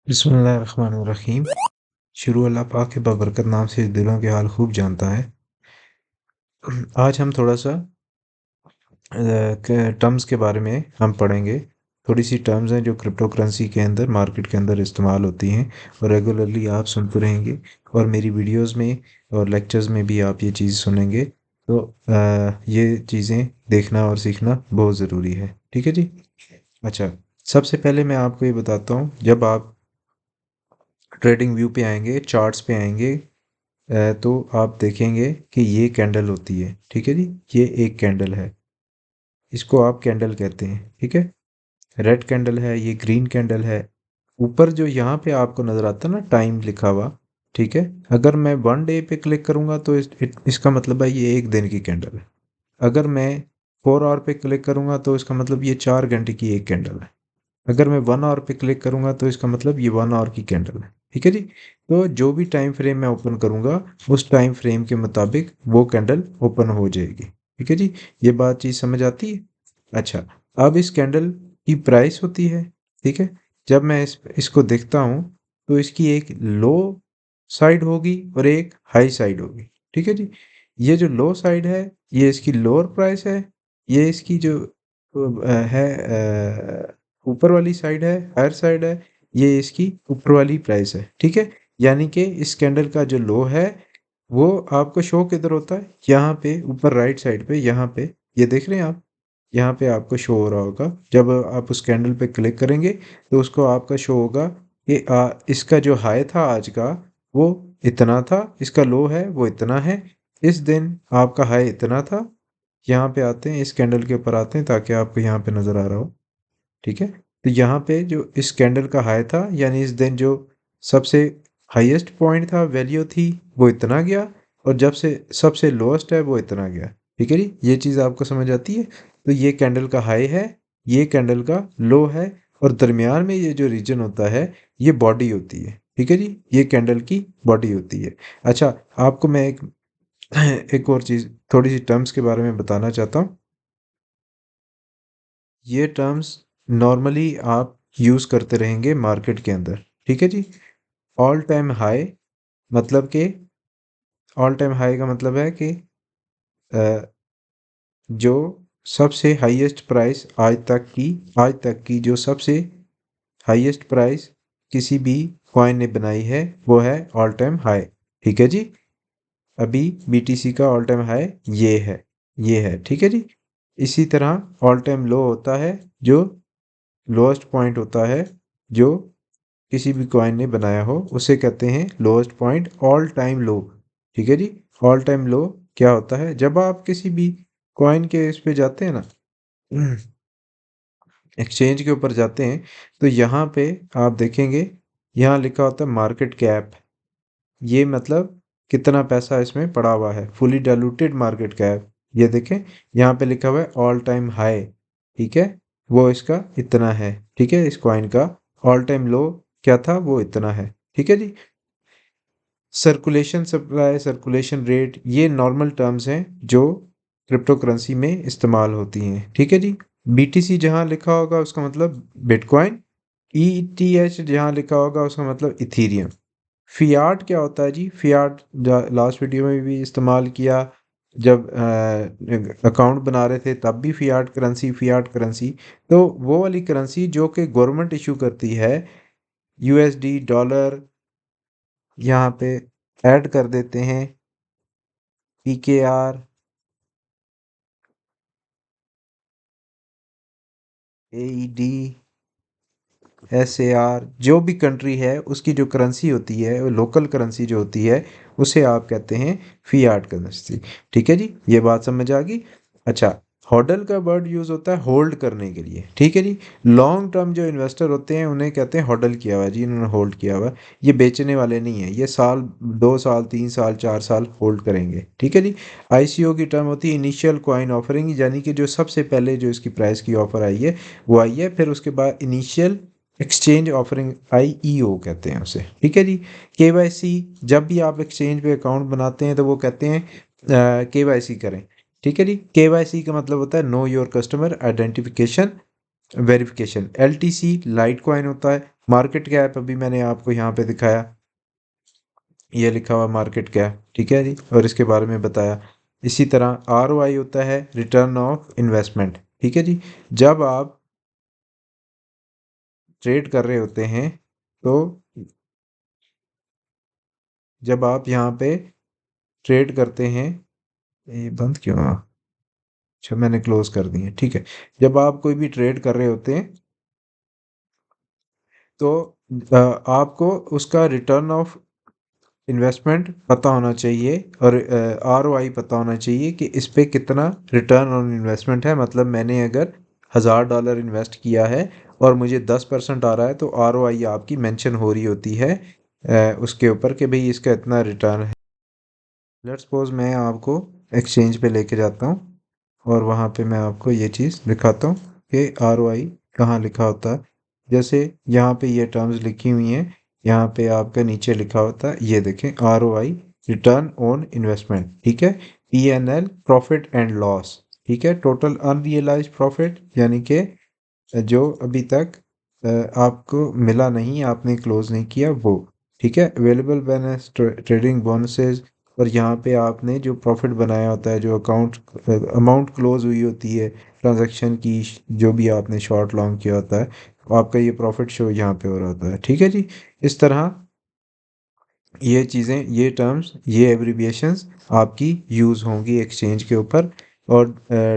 बिस्मिल्लाहिर्रहमानिर्रहीम। शुरू अल्लाह पाक के बाबरकत नाम से दिलों के हाल खूब जानता है। आज हम थोड़ा सा टर्म्स के बारे में हम पढ़ेंगे। थोड़ी सी टर्म्स हैं जो क्रिप्टो करेंसी के अंदर मार्केट के अंदर इस्तेमाल होती हैं और रेगुलरली आप सुनते रहेंगे और मेरी वीडियोस में और लेक्चर्स में भी आप ये चीज़ सुनेंगे। तो ये चीज़ें देखना और सीखना बहुत ज़रूरी है। ठीक है जी। अच्छा, सबसे पहले मैं आपको ये बताता हूँ, जब आप ट्रेडिंग व्यू पे आएंगे, चार्ट्स पे आएंगे, तो आप देखेंगे कि ये कैंडल होती है। ठीक है जी। ये एक कैंडल है, इसको आप कैंडल कहते हैं। ठीक है, रेड कैंडल है, ये ग्रीन कैंडल है। ऊपर जो यहाँ पे आपको नज़र आता है ना, टाइम लिखा हुआ, ठीक है, अगर मैं 1 डे पे क्लिक करूँगा तो इसका मतलब है ये एक दिन की कैंडल है। अगर मैं 4 आवर पे क्लिक करूँगा तो इसका मतलब ये 4 घंटे की एक कैंडल है। अगर मैं 1 आवर पे क्लिक करूँगा तो इसका मतलब ये 1 आवर की कैंडल है। ठीक है जी। तो जो भी टाइम फ्रेम मैं ओपन करूँगा, उस टाइम फ्रेम के मुताबिक वो कैंडल ओपन हो जाएगी। ठीक है जी। ये बात चीज़ समझ आती है। अच्छा, अब इस कैंडल की प्राइस होती है। ठीक है, जब मैं इसको देखता हूँ तो इसकी एक लो साइड होगी और एक हाई साइड होगी। ठीक है जी। ये जो लो साइड है, ये इसकी लोअर प्राइस है। ये इसकी जो है, ऊपर वाली साइड है, हायर साइड है, ये इसकी ऊपर वाली प्राइस है। ठीक है, यानी कि इस कैंडल का जो लो है वो आपको शो किधर होता है, यहाँ पे ऊपर राइट साइड पे, यहाँ पे ये देख रहे हैं आप, यहाँ पे आपको शो हो रहा होगा। जब आप उस कैंडल पे क्लिक करेंगे तो उसको आपका शो होगा कि इसका जो हाई था आज का वो इतना था, इसका लो है वो इतना है। इस दिन आपका हाई इतना था। यहाँ पे आते हैं, इस कैंडल के ऊपर आते हैं ताकि आपको यहाँ पे नज़र आ रहा हो। ठीक है, तो यहाँ पे जो इस कैंडल का हाई था, यानी इस दिन जो सबसे हाईएस्ट पॉइंट था, वैल्यू थी, वो इतना गया, और जब से सबसे लोएस्ट है वो इतना गया। ठीक है जी, ये चीज़ आपको समझ आती है। तो ये कैंडल का हाई है, ये कैंडल का लो है, और दरमियान में ये जो रीजन होता है, ये बॉडी होती है। ठीक है जी, ये कैंडल की बॉडी होती है। अच्छा, आपको मैं एक एक और चीज़, थोड़ी सी टर्म्स के बारे में बताना चाहता हूँ। ये टर्म्स नॉर्मली आप यूज़ करते रहेंगे मार्केट के अंदर। ठीक है जी। ऑल टाइम हाई, मतलब कि ऑल टाइम हाई का मतलब है कि अ, जो सबसे हाईएस्ट प्राइस आज तक की जो सबसे हाईएस्ट प्राइस किसी भी कॉइन ने बनाई है, वो है ऑल टाइम हाई। ठीक है जी। अभी बीटीसी का ऑल टाइम हाई ये है, ये है। ठीक है जी। इसी तरह ऑल टाइम लो होता है, जो लोएस्ट पॉइंट होता है जो किसी भी कॉइन ने बनाया हो, उसे कहते हैं लोएस्ट पॉइंट, ऑल टाइम लो। ठीक है जी। ऑल टाइम लो क्या होता है, जब आप किसी भी कॉइन के इस पे जाते हैं ना, एक्सचेंज के ऊपर जाते हैं, तो यहाँ पे आप देखेंगे, यहाँ लिखा होता है मार्केट कैप। ये मतलब कितना पैसा इसमें पड़ा हुआ है, फुली डाइल्यूटेड मार्केट कैप। ये देखें, यहाँ पे लिखा हुआ है ऑल टाइम हाई। ठीक है, वो इसका इतना है। ठीक है, इस कॉइन का ऑल टाइम लो क्या था, वो इतना है। ठीक है जी। सर्कुलेशन सप्लाई, सर्कुलेशन रेट, ये नॉर्मल टर्म्स हैं जो क्रिप्टो करेंसी में इस्तेमाल होती हैं। ठीक है जी। बीटीसी जहाँ लिखा होगा उसका मतलब बिटकॉइन, ईटीएच जहाँ लिखा होगा उसका मतलब इथीरियम। फियाट क्या होता है जी, फियाट लास्ट वीडियो में भी इस्तेमाल किया, जब अकाउंट बना रहे थे तब भी फियाट करेंसी, फियाट करेंसी। तो वो वाली करेंसी जो कि गवर्नमेंट इशू करती है, यूएसडी, डॉलर, यहाँ पे ऐड कर देते हैं, पीकेआर, एईडी, एसएआर, जो भी कंट्री है उसकी जो करेंसी होती है, वो लोकल करेंसी जो होती है, उसे आप कहते हैं फियाट करेंसी। ठीक है जी, ये बात समझ आ गई। अच्छा, होडल का वर्ड यूज़ होता है होल्ड करने के लिए। ठीक है जी। लॉन्ग टर्म जो इन्वेस्टर होते हैं उन्हें कहते हैं होडल किया हुआ है जी, इन्होंने होल्ड किया हुआ है। ये बेचने वाले नहीं है, ये साल, 2 साल, 3 साल, 4 साल होल्ड करेंगे। ठीक है जी। आईसीओ की टर्म होती है इनिशियल कॉइन ऑफरिंग, यानी कि जो सबसे पहले जो इसकी प्राइस की ऑफर आई है वो आई है, फिर उसके बाद इनिशियल एक्सचेंज ऑफरिंग, आईईओ कहते हैं उसे। ठीक है जी। केवाईसी, जब भी आप एक्सचेंज पे अकाउंट बनाते हैं तो वो कहते हैं केवाईसी करें। ठीक है जी। केवाईसी का मतलब होता है know your customer identification verification. LTC light coin होता है, मार्केट कैप अभी मैंने आपको यहाँ पे दिखाया, ये लिखा हुआ मार्केट कैप, ठीक है जी, और इसके बारे में बताया। इसी तरह ROI होता है रिटर्न ऑफ इन्वेस्टमेंट, ठीक है जी। जब आप ट्रेड कर रहे होते हैं तो जब आप यहाँ पे ट्रेड करते हैं, ये बंद क्यों हुआ? अच्छा मैंने क्लोज कर दी है, ठीक है। जब आप कोई भी ट्रेड कर रहे होते हैं तो आपको उसका रिटर्न ऑफ इन्वेस्टमेंट पता होना चाहिए और ROI पता होना चाहिए कि इस पे कितना रिटर्न ऑन इन्वेस्टमेंट है। मतलब मैंने अगर $1000 इन्वेस्ट किया है और मुझे 10% आ रहा है तो ROI आपकी मेंशन हो रही होती है उसके ऊपर कि भाई इसका इतना रिटर्न है। लेट्स सपोज मैं आपको एक्सचेंज पे लेके जाता हूँ और वहाँ पे मैं आपको ये चीज़ दिखाता हूँ कि ROI कहाँ लिखा होता है। जैसे यहाँ पे ये टर्म्स लिखी हुई हैं, यहाँ पे आपका नीचे लिखा होता है, ये देखें ROI रिटर्न ऑन इन्वेस्टमेंट, ठीक है। PNL प्रॉफिट एंड लॉस, ठीक है। टोटल अनरियलाइज्ड प्रॉफिट यानी कि जो अभी तक आपको मिला नहीं, आपने क्लोज नहीं किया वो, ठीक है। अवेलेबल बैलेंस, ट्रेडिंग बोनसेस, और यहाँ पे आपने जो प्रॉफिट बनाया होता है, जो अमाउंट क्लोज हुई होती है ट्रांजैक्शन की, जो भी आपने शॉर्ट लॉन्ग किया होता है, तो आपका ये प्रॉफिट शो यहाँ पे हो रहा होता है, ठीक है जी। इस तरह ये चीज़ें, ये टर्म्स, ये एब्रिविएशंस आपकी यूज़ होंगी एक्सचेंज के ऊपर और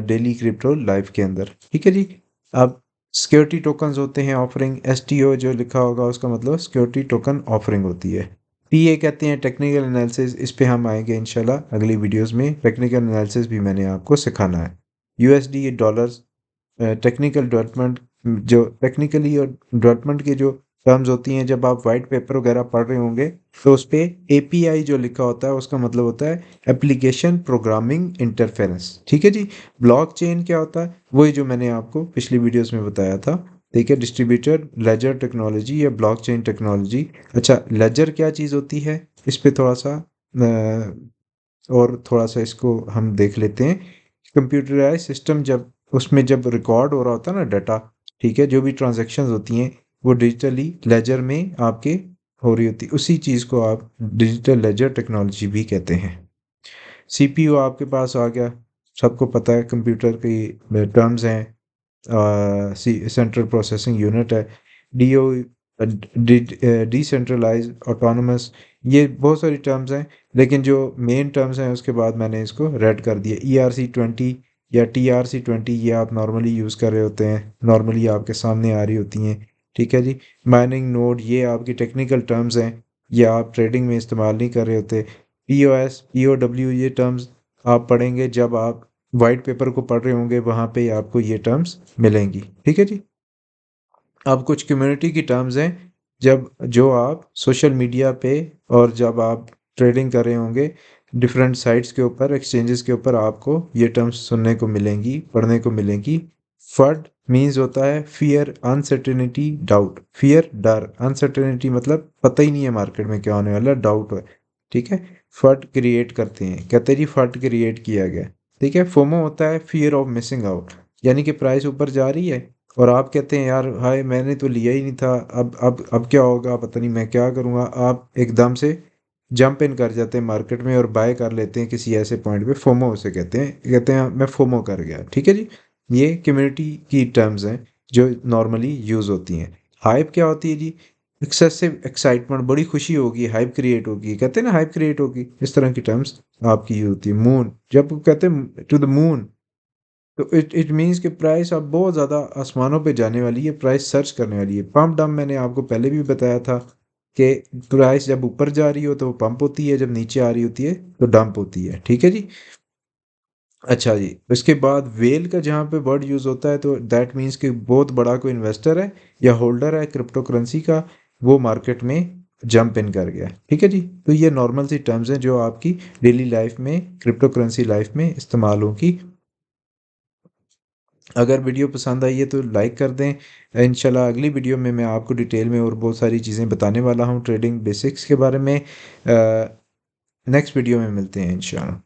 डेली क्रिप्टो लाइफ के अंदर, ठीक है जी। अब सिक्योरिटी टोकन्स होते हैं ऑफरिंग, STO जो लिखा होगा उसका मतलब सिक्योरिटी टोकन ऑफरिंग होती है। टीए कहते हैं टेक्निकल एनालिसिस, इस पे हम आएंगे इंशाल्लाह अगली वीडियोस में। टेक्निकल एनालिसिस भी मैंने आपको सिखाना है। USD डॉलर्स, टेक्निकल डेवलपमेंट, जो टेक्निकली और डेवलपमेंट के जो टर्म्स होती हैं, जब आप वाइट पेपर वगैरह पढ़ रहे होंगे तो उस पर API जो लिखा होता है उसका मतलब होता है एप्लीकेशन प्रोग्रामिंग इंटरफेरेंस, ठीक है जी। ब्लॉकचेन क्या होता है, वही जो मैंने आपको पिछली वीडियोस में बताया था, ठीक है। डिस्ट्रीब्यूटर लेजर टेक्नोलॉजी या ब्लॉकचेन टेक्नोलॉजी। अच्छा लेजर क्या चीज़ होती है, इस पे थोड़ा सा और थोड़ा सा इसको हम देख लेते हैं। कंप्यूटराइज सिस्टम, जब उसमें जब रिकॉर्ड हो रहा होता है ना डाटा, ठीक है, जो भी ट्रांजैक्शंस होती हैं वो डिजिटली लेजर में आपके हो रही होती, उसी चीज़ को आप डिजिटल लेजर टेक्नोलॉजी भी कहते हैं। CPU आपके पास आ गया, सबको पता है कंप्यूटर की टर्म्स हैं, सेंट्रल प्रोसेसिंग यूनिट है। DO डिसेंट्रलाइज ऑटोनमस, ये बहुत सारी टर्म्स हैं, लेकिन जो मेन टर्म्स हैं उसके बाद मैंने इसको रेड कर दिया। ERC-20 या TRC-20, ये आप नॉर्मली यूज़ कर रहे होते हैं, नॉर्मली आपके सामने आ रही होती हैं, ठीक है जी। माइनिंग नोड, ये आपकी टेक्निकल टर्म्स हैं, ये आप ट्रेडिंग में इस्तेमाल नहीं कर रहे होते। POS POW, ये टर्म्स आप पढ़ेंगे जब आप वाइट पेपर को पढ़ रहे होंगे, वहाँ पे आपको ये टर्म्स मिलेंगी, ठीक है जी। अब कुछ कम्युनिटी की टर्म्स हैं, जब जो आप सोशल मीडिया पे और जब आप ट्रेडिंग कर रहे होंगे डिफरेंट साइट्स के ऊपर, एक्सचेंजेस के ऊपर, आपको ये टर्म्स सुनने को मिलेंगी, पढ़ने को मिलेंगी। फड मीन्स होता है फियर, अनसर्टेनिटी, डाउट। फियर डर, अनसर्टेनिटी मतलब पता ही नहीं है मार्केट में क्या होने वाला, डाउट है, ठीक है। फड क्रिएट करते हैं, कहते हैं जी फड क्रिएट किया गया, ठीक है। फोमो होता है फियर ऑफ मिसिंग आउट, यानी कि प्राइस ऊपर जा रही है और आप कहते हैं यार हाय मैंने तो लिया ही नहीं था, अब क्या होगा, पता नहीं मैं क्या करूँगा। आप एकदम से जंप इन कर जाते हैं मार्केट में और बाय कर लेते हैं किसी ऐसे पॉइंट पे, फोमो उसे कहते हैं मैं फोमो कर गया, ठीक है जी। ये कम्युनिटी की टर्म्स हैं जो नॉर्मली यूज़ होती हैं। हाइप क्या होती है जी, एक्सेसिव एक्साइटमेंट, बड़ी खुशी होगी, हाइप क्रिएट होगी, कहते हैं ना हाइप क्रिएट होगी, इस तरह की टर्म्स आपकी यूज होती है। मून, जब वो कहते हैं टू द मून, तो इट इट मीन्स कि प्राइस अब बहुत ज़्यादा आसमानों पे जाने वाली है, प्राइस सर्च करने वाली है। पंप डंप मैंने आपको पहले भी बताया था कि प्राइस जब ऊपर जा रही हो तो वो पंप होती है, जब नीचे आ रही होती है तो डंप होती है, ठीक है जी। अच्छा जी, उसके बाद वेल का जहाँ पे वर्ड यूज़ होता है तो दैट मीन्स कि बहुत बड़ा कोई इन्वेस्टर है या होल्डर है क्रिप्टो करेंसी का, वो मार्केट में जंप इन कर गया, ठीक है जी। तो ये नॉर्मल सी टर्म्स हैं जो आपकी डेली लाइफ में, क्रिप्टो करेंसी लाइफ में इस्तेमाल होगी। अगर वीडियो पसंद आई है तो लाइक कर दें। इंशाल्लाह अगली वीडियो में मैं आपको डिटेल में और बहुत सारी चीज़ें बताने वाला हूँ ट्रेडिंग बेसिक्स के बारे में। नेक्स्ट वीडियो में मिलते हैं इंशाल्लाह।